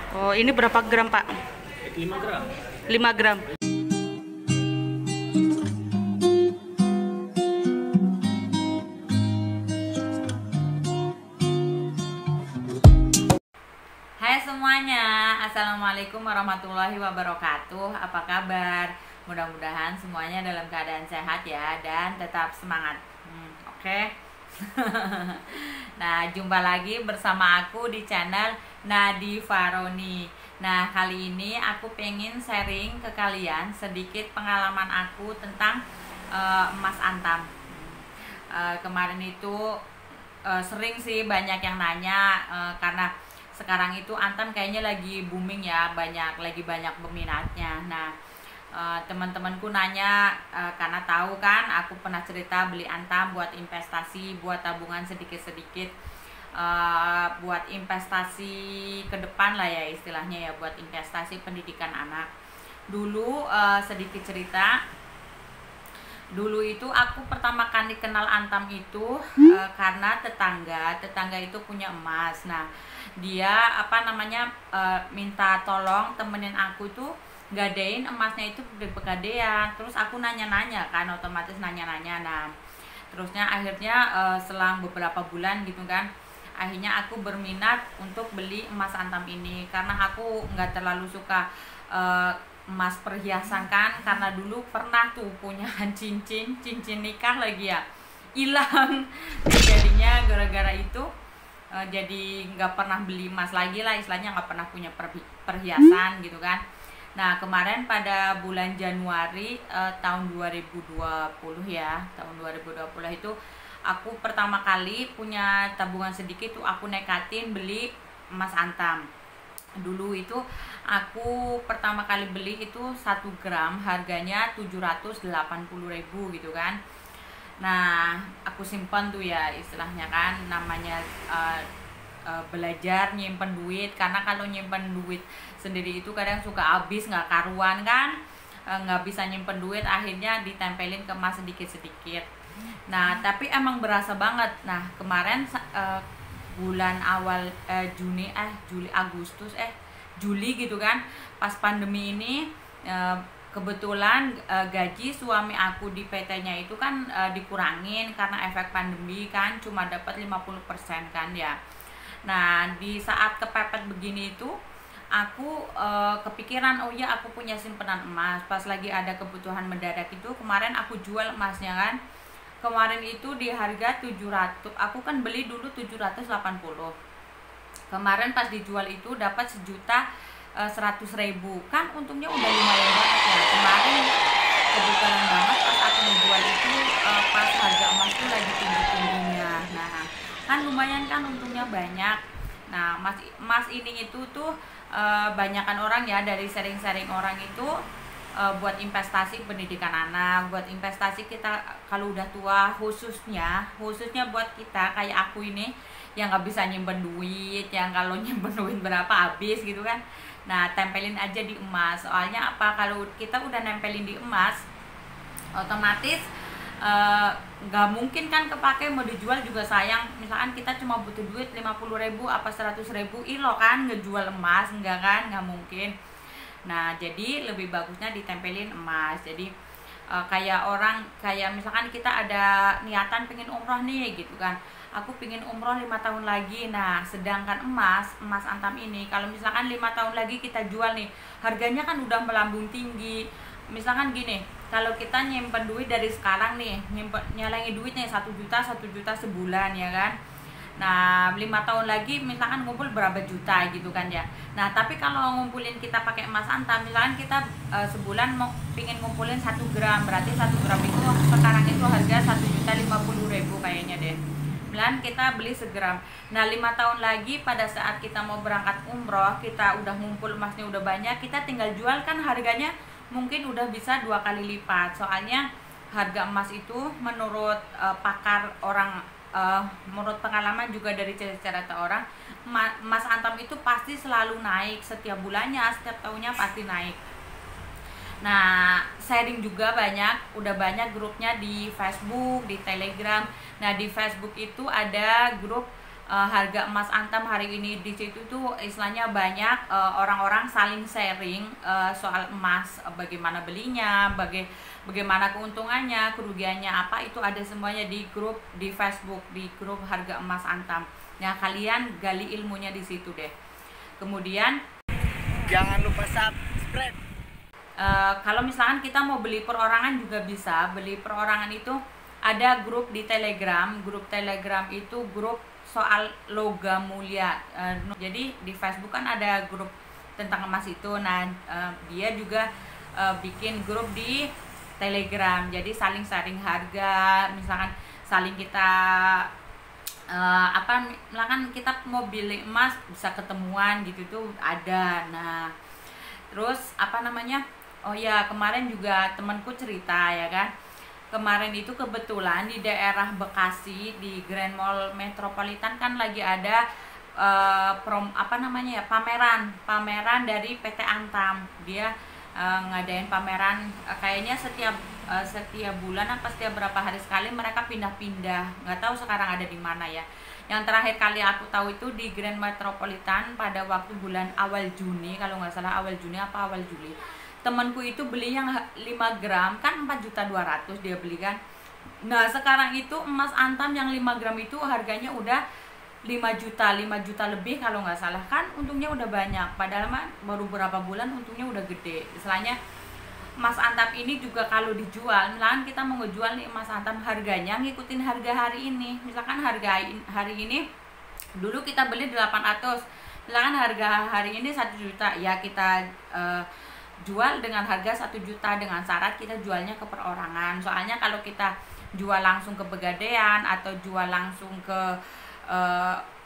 Oh, ini berapa gram, Pak? 5 gram. 5 gram. Hai semuanya, Assalamualaikum warahmatullahi wabarakatuh. Apa kabar? Mudah-mudahan semuanya dalam keadaan sehat ya, dan tetap semangat. Oke. Nah, jumpa lagi bersama aku di channel Nadi Faroni. Nah, kali ini aku pengen sharing ke kalian sedikit pengalaman aku tentang emas antam. Kemarin itu sering sih banyak yang nanya, karena sekarang itu antam kayaknya lagi booming ya, lagi banyak peminatnya. Nah, teman-temanku nanya, karena tahu kan aku pernah cerita beli antam buat investasi, buat tabungan sedikit-sedikit, buat investasi ke depan lah ya istilahnya ya, buat investasi pendidikan anak. Dulu sedikit cerita, dulu itu aku pertama kali kenal antam itu karena tetangga itu punya emas. Nah, dia minta tolong temenin aku tuh gadein emasnya itu di pegadaian. Terus aku nanya-nanya kan, otomatis nanya-nanya. Nah, terusnya akhirnya selang beberapa bulan gitu kan, akhirnya aku berminat untuk beli emas antam ini, karena aku nggak terlalu suka emas perhiasan kan, karena dulu pernah tuh punya cincin nikah lagi ya, hilang. Jadinya gara-gara itu jadi nggak pernah beli emas lagi lah, istilahnya nggak pernah punya perhiasan gitu kan. Nah, kemarin pada bulan Januari tahun 2020 ya, tahun 2020 itu aku pertama kali punya tabungan sedikit tuh, aku nekatin beli emas antam. Dulu itu aku pertama kali beli itu 1 gram harganya 780.000 gitu kan. Nah, aku simpan tuh ya, istilahnya kan namanya belajar nyimpen duit, karena kalau nyimpen duit sendiri itu kadang suka habis, nggak karuan kan, nggak bisa nyimpen duit, akhirnya ditempelin ke emas sedikit-sedikit. Nah, tapi emang berasa banget. Nah, kemarin bulan awal Juli gitu kan, pas pandemi ini, kebetulan gaji suami aku di PT-nya itu kan dikurangin karena efek pandemi kan, cuma dapat 50% kan ya. Nah, di saat kepepet begini itu aku kepikiran, oh ya aku punya simpenan emas. Pas lagi ada kebutuhan mendadak itu, kemarin aku jual emasnya kan. Kemarin itu di harga 700, aku kan beli dulu 780. Kemarin pas dijual itu dapat 1.100.000 kan, untungnya udah lumayan banget ya. Kemarin kebetulan banget pas aku menjual itu pas harga emas itu lagi tinggi-tingginya. Nah, kan lumayan kan, untungnya banyak. Nah, emas ini itu tuh banyakan orang ya, dari sharing-sharing orang itu buat investasi pendidikan anak, buat investasi kita kalau udah tua, khususnya buat kita kayak aku ini yang nggak bisa nyimpen duit, yang kalau nyimpen duit berapa habis gitu kan. Nah, tempelin aja di emas. Soalnya apa, kalau kita udah nempelin di emas, otomatis nggak mungkin kan kepake, mau dijual juga sayang. Misalkan kita cuma butuh duit 50.000 apa 100.000, ilo kan ngejual emas, enggak kan, nggak mungkin. Nah, jadi lebih bagusnya ditempelin emas. Jadi kayak misalkan kita ada niatan pengen umroh nih gitu kan, aku pengen umroh 5 tahun lagi. Nah, sedangkan emas antam ini kalau misalkan 5 tahun lagi kita jual nih, harganya kan udah melambung tinggi. Misalkan gini, kalau kita nyimpen duit dari sekarang nih, nyalangi duit nih 1 juta sebulan ya kan. Nah, 5 tahun lagi misalkan ngumpul berapa juta gitu kan ya. Nah, tapi kalau ngumpulin kita pakai emas antam, misalkan kita sebulan mau pingin ngumpulin 1 gram, berarti 1 gram itu sekarang itu harga 1.050.000 kayaknya deh. Misalkan kita beli segram. Nah, 5 tahun lagi pada saat kita mau berangkat umroh, kita udah ngumpul emasnya udah banyak, kita tinggal jual kan, harganya mungkin udah bisa 2 kali lipat. Soalnya harga emas itu menurut pakar orang, menurut pengalaman juga dari cerita orang, emas antam itu pasti selalu naik setiap bulannya, setiap tahunnya pasti naik. Nah, sharing juga udah banyak grupnya di Facebook, di Telegram. Nah, di Facebook itu ada grup harga emas antam hari ini di situ tuh istilahnya banyak orang-orang saling sharing soal emas, bagaimana belinya, bagaimana keuntungannya, kerugiannya apa, itu ada semuanya di grup di Facebook, di grup harga emas antam. Nah, kalian gali ilmunya di situ deh. Kemudian jangan lupa subscribe. Kalau misalkan kita mau beli perorangan juga bisa. Beli perorangan itu ada grup di Telegram. Grup Telegram itu grup soal logam mulia. Jadi di Facebook kan ada grup tentang emas itu. Nah, dia juga bikin grup di Telegram. Jadi saling sharing harga, misalkan saling kita misalkan kita mau beli emas bisa ketemuan gitu tuh ada. Nah, terus oh ya, kemarin juga temanku cerita ya kan. Kemarin itu kebetulan di daerah Bekasi di Grand Mall Metropolitan kan lagi ada pameran dari PT Antam. Dia ngadain pameran kayaknya setiap bulan apa setiap berapa hari sekali mereka pindah-pindah. Nggak tahu sekarang ada di mana ya. Yang terakhir kali aku tahu itu di Grand Metropolitan pada waktu bulan awal Juni, kalau nggak salah awal Juni apa awal Juli. Temanku itu beli yang 5 gram kan 4.200.000 dia beli kan. Nah, sekarang itu emas antam yang 5 gram itu harganya udah 5 juta lebih kalau nggak salah. Kan untungnya udah banyak, padahal baru berapa bulan untungnya udah gede. Istilahnya emas antam ini juga kalau dijual, misalkan kita mau ngejual nih emas antam, harganya ngikutin harga hari ini. Misalkan harga hari ini dulu kita beli 800, misalkan harga hari ini 1 juta, ya kita jual dengan harga 1 juta dengan syarat kita jualnya ke perorangan. Soalnya kalau kita jual langsung ke Pegadaian atau jual langsung ke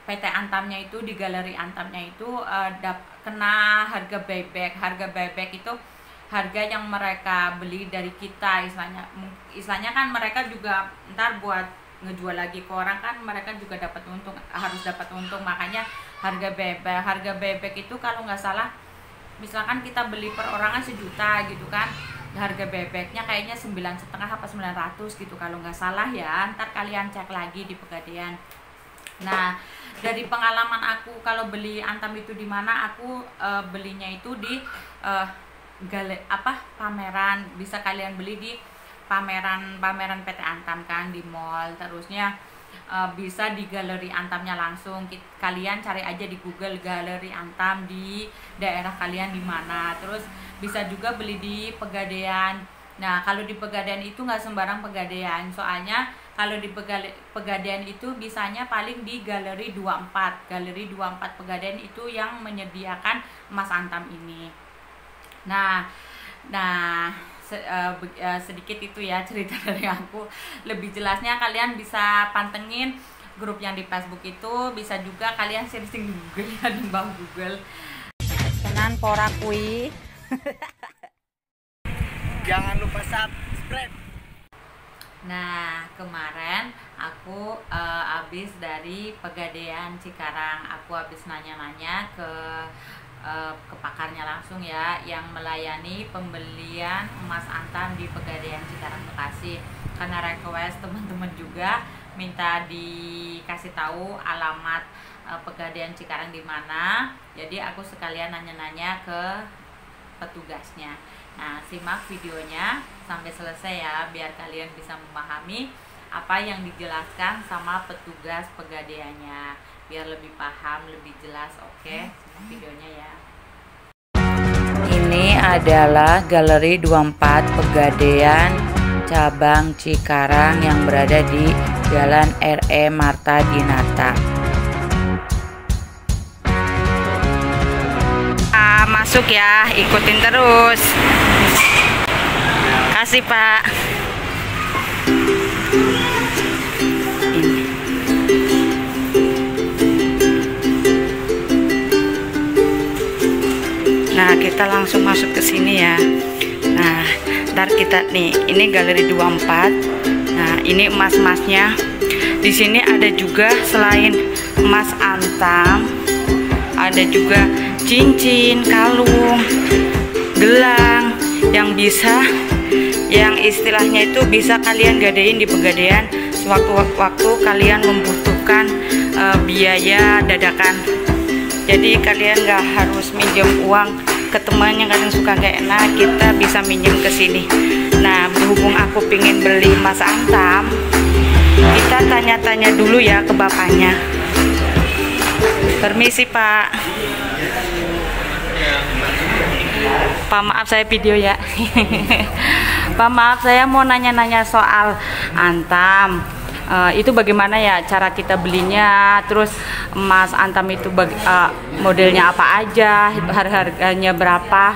PT Antamnya itu, di galeri Antamnya itu kena harga buyback. Harga buyback itu harga yang mereka beli dari kita, istilahnya kan mereka juga ntar buat ngejual lagi ke orang kan mereka juga dapat untung, harus dapat untung. Makanya harga buyback itu kalau nggak salah misalkan kita beli perorangan 1 juta gitu kan, harga bebeknya kayaknya 9,5 apa 900 gitu kalau nggak salah ya. Ntar kalian cek lagi di Pegadaian. Nah, dari pengalaman aku kalau beli antam itu di mana, aku belinya itu di pameran. Bisa kalian beli di pameran PT Antam kan di mall. Terusnya bisa di galeri Antamnya langsung. Kalian cari aja di Google galeri Antam di daerah kalian di mana. Terus bisa juga beli di Pegadaian. Nah, kalau di Pegadaian itu nggak sembarang Pegadaian, soalnya kalau di Pegadaian itu bisanya paling di Galeri 24. Galeri 24 Pegadaian itu yang menyediakan emas antam ini. Nah, sedikit itu ya cerita dari aku. Lebih jelasnya kalian bisa pantengin grup yang di Facebook itu, bisa juga kalian searching di Google ya, di bawah Google. Tenan pora kui. Jangan lupa subscribe. Nah, kemarin aku habis dari Pegadaian Cikarang. Aku habis nanya-nanya ke pakarnya langsung ya, yang melayani pembelian emas antam di Pegadaian Cikarang Bekasi. Karena request teman-teman juga minta dikasih tahu alamat Pegadaian Cikarang di mana. Jadi aku sekalian nanya-nanya ke petugasnya. Nah, simak videonya sampai selesai ya, biar kalian bisa memahami apa yang dijelaskan sama petugas Pegadaiannya, biar lebih paham, lebih jelas. Oke, simak videonya ya. Ini adalah Galeri 24 Pegadaian cabang Cikarang yang berada di Jalan R.E. Marta Dinata. Masuk ya, ikutin terus. Kasih Pak. Ini. Nah, kita langsung masuk ke sini ya. Nah, ntar kita nih, ini Galeri 24. Nah, ini emas-emasnya. Di sini ada juga selain emas antam, ada juga cincin, kalung, gelang yang istilahnya itu bisa kalian gadein di Pegadaian sewaktu-waktu kalian membutuhkan biaya dadakan. Jadi kalian nggak harus minjem uang ke teman yang kalian suka nggak enak, kita bisa minjem ke sini. Nah, berhubung aku pingin beli emas antam, kita tanya-tanya dulu ya ke bapaknya. Permisi Pak. Pak, maaf saya video ya. Pak, maaf saya mau nanya-nanya soal antam. Itu bagaimana ya cara kita belinya, terus emas antam itu modelnya apa aja, harganya berapa,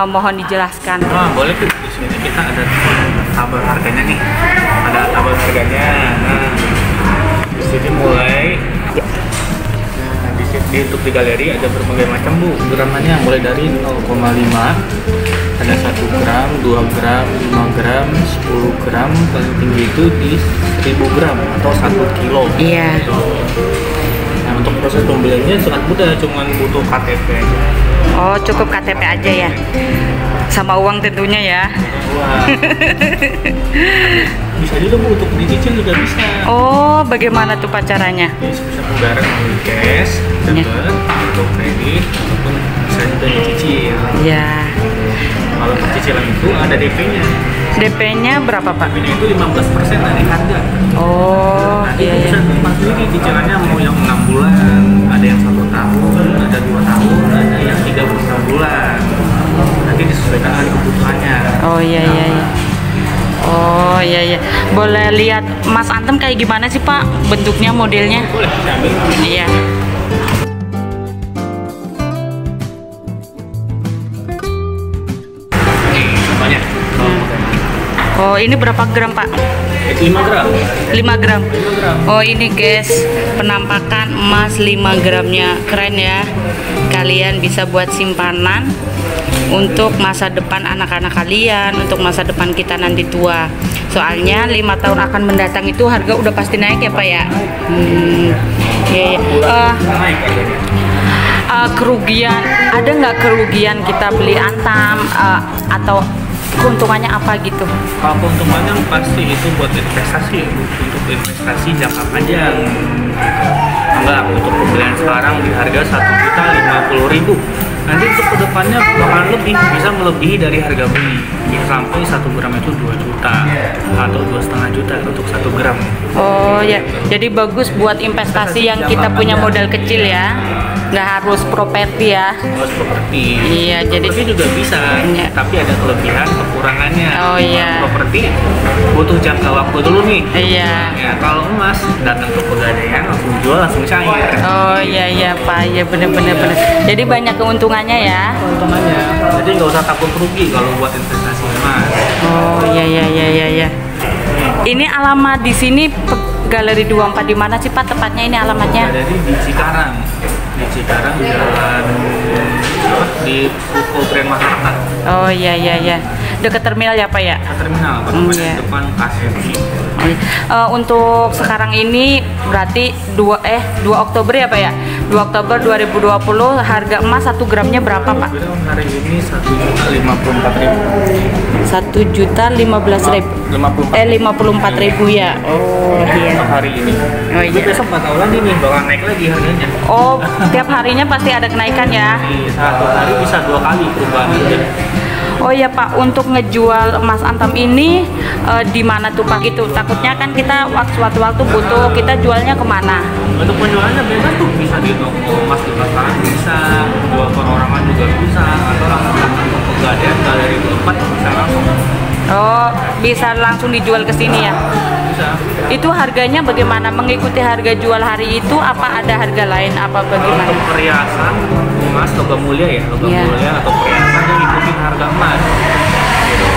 mohon dijelaskan. Boleh tuh, di sini kita ada tabel harganya nih, ada tabel harganya. Nah, di sini mulai, nah di untuk di galeri ada berbagai macam bu, gramanya mulai dari 0,5, ada 1 gram, 2 gram, 5 gram, 10 gram, paling tinggi itu di 1000 gram atau 1 kilo. Iya. Nah, untuk proses pembeliannya sangat mudah, cuman butuh KTP aja. Oh, cukup KTP aja ya, sama uang tentunya ya. Wah. Bisa juga bu, untuk dicicil juga bisa. Oh, bagaimana tuh caranya? Bisa pembayaran melalui cash, debit, atau kredit, ataupun bisa juga dicicil. Ya. Kalau untuk cicilan itu ada DP-nya. DP-nya berapa Pak? DP-nya itu 15% dari harga. Oh, Nanti iya ya. bisa dipilih nih cicilannya mau yang 6 bulan, ada yang 1 tahun, ada 2 tahun, ada yang 36 bulan. Nanti disesuaikan dengan kebutuhannya. Oh iya iya iya. Oh iya iya. Boleh lihat emas antam kayak gimana sih Pak? Bentuknya, modelnya? Boleh, bisa ambil. Iya. Nih, contohnya. Oh, ini berapa gram Pak? 5 gram. 5 gram. 5 gram. Oh, ini guys, penampakan emas 5 gramnya. Keren ya. Kalian bisa buat simpanan untuk masa depan anak-anak kalian, untuk masa depan kita nanti tua. Soalnya 5 tahun akan mendatang itu harga udah pasti naik ya Pak ya. Iya, iya. Naik harganya. Kerugian, ada nggak kerugian kita beli antam, atau keuntungannya apa gitu? Kalau keuntungannya pasti itu buat investasi, untuk investasi jangka panjang. Enggak, untuk pembelian sekarang di harga 1.050.000. Nanti untuk kedepannya bakalan lebih, bisa melebihi dari harga beli. Bisa sampai 1 gram itu 2 juta atau 2,5 juta untuk 1 gram. Oh ya, jadi bagus buat investasi yang kita punya modal kecil ya, nggak harus properti ya. Harus properti. Iya, jadi Properti juga bisa, Iya. tapi ada kelebihan kekurangannya. Oh, iya. Properti butuh jangka waktu dulu nih. Iya. Ya, kalau emas datang ke pegadaian langsung jual langsung cair. Oh iya iya Pak, ya bener-bener bener. Jadi banyak keuntungannya ya. Keuntungannya, jadi nggak usah takut rugi kalau buat investasi emas. Oh iya iya iya iya iya. Ini alamat di sini Galeri 24 di mana sih Pak tepatnya ini alamatnya? Ada di Cikarang. Di Cikarang jalan di Pukul Tren Masyarakat. Oh iya iya iya. Dekat terminal ya Pak ya? Terminal, Iya. depan KFC. Untuk sekarang ini berarti 2 Oktober ya Pak ya? 2 Oktober 2020 harga emas 1 gramnya berapa Pak? Hari ini 1.054.000. 1.015.000. 54.000 ya. Oh iya. Untuk hari ini. Oh Tapi iya. besok nggak tahu lagi nih, bakal naik lagi harganya. Oh, tiap harinya pasti ada kenaikan ya. Di satu hari bisa 2 kali perubahannya. Oh iya Pak, untuk ngejual emas antam ini di mana tuh Pak? Gitu. Takutnya kan kita waktu-waktu butuh, kita jualnya kemana? Untuk penjualannya bebas tuh, bisa di toko emas di pasaran bisa, jual perorangan juga bisa, atau langsung ke Pegadaian Galeri 24 bisa langsung. Oh, bisa langsung dijual ke sini ya? Bisa. Itu harganya bagaimana? Mengikuti harga jual hari itu apa ada harga lain apa Kalau bagaimana? untuk perhiasan emas logam mulia ya, logam Iya. mulia atau perhiasan yang ngikutin harga emas. Gitu.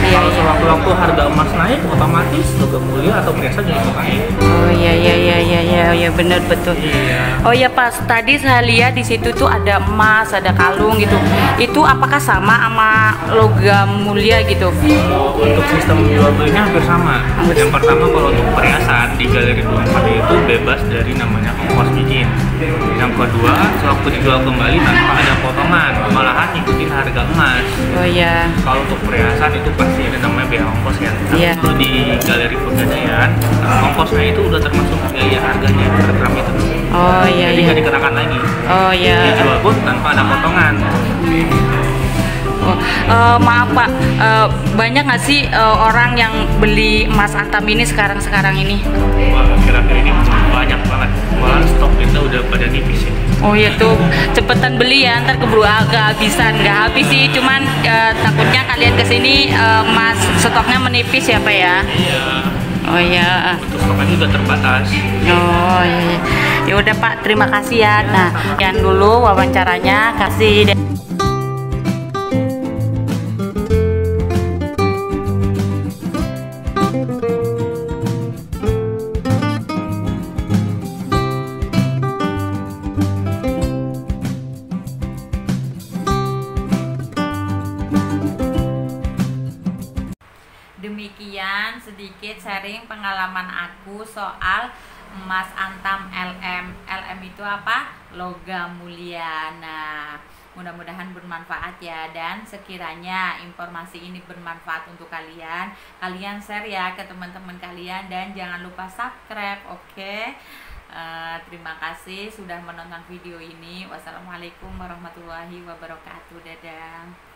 Iya, Kalau iya. sewaktu-waktu harga emas naik, otomatis logam mulia atau perhiasan juga ikut naik. Oh iya iya iya iya iya iya benar betul. Iya. Oh iya Pak, tadi saya lihat di situ tuh ada emas, ada kalung gitu. Itu apakah sama logam mulia gitu? Untuk sistem jual belinya hampir sama. Yang pertama kalau untuk perhiasan di Galeri 24 itu bebas dari namanya ongkos izin. Yang kedua, sewaktu dijual kembali tanpa ada potongan, malahan ngikutin harga emas. Oh iya. Kalau untuk perhiasan itu pasti ada namanya biaya ongkos ya. Iya. Kalau di Galeri Pegadaian, ongkosnya itu udah termasuk biaya harganya per gram itu. Oh iya. Jadi Iya. nggak dikenakan lagi. Oh iya. Dijual pun tanpa ada potongan. Oh, maaf Pak, banyak nggak sih orang yang beli emas antam ini sekarang ini? Wah, akhir-akhir ini banyak banget. Malah stok kita udah pada nipis ya. Oh iya tuh, cepetan beli ya, ntar keburu kehabisan. Nggak habis sih, cuman takutnya kalian kesini emas stoknya menipis ya Pak ya? Iya. Oh iya. Untuk stoknya juga terbatas. Oh iya. Ya udah Pak, terima kasih ya. Nah, sekian dulu wawancaranya. Kasih. Demikian sedikit sharing pengalaman aku soal emas antam LM. LM itu apa? Logam mulia. Nah, mudah-mudahan bermanfaat ya, dan sekiranya informasi ini bermanfaat untuk kalian, kalian share ya ke teman-teman kalian dan jangan lupa subscribe, oke? Terima kasih sudah menonton video ini. Wassalamualaikum warahmatullahi wabarakatuh. Dadah.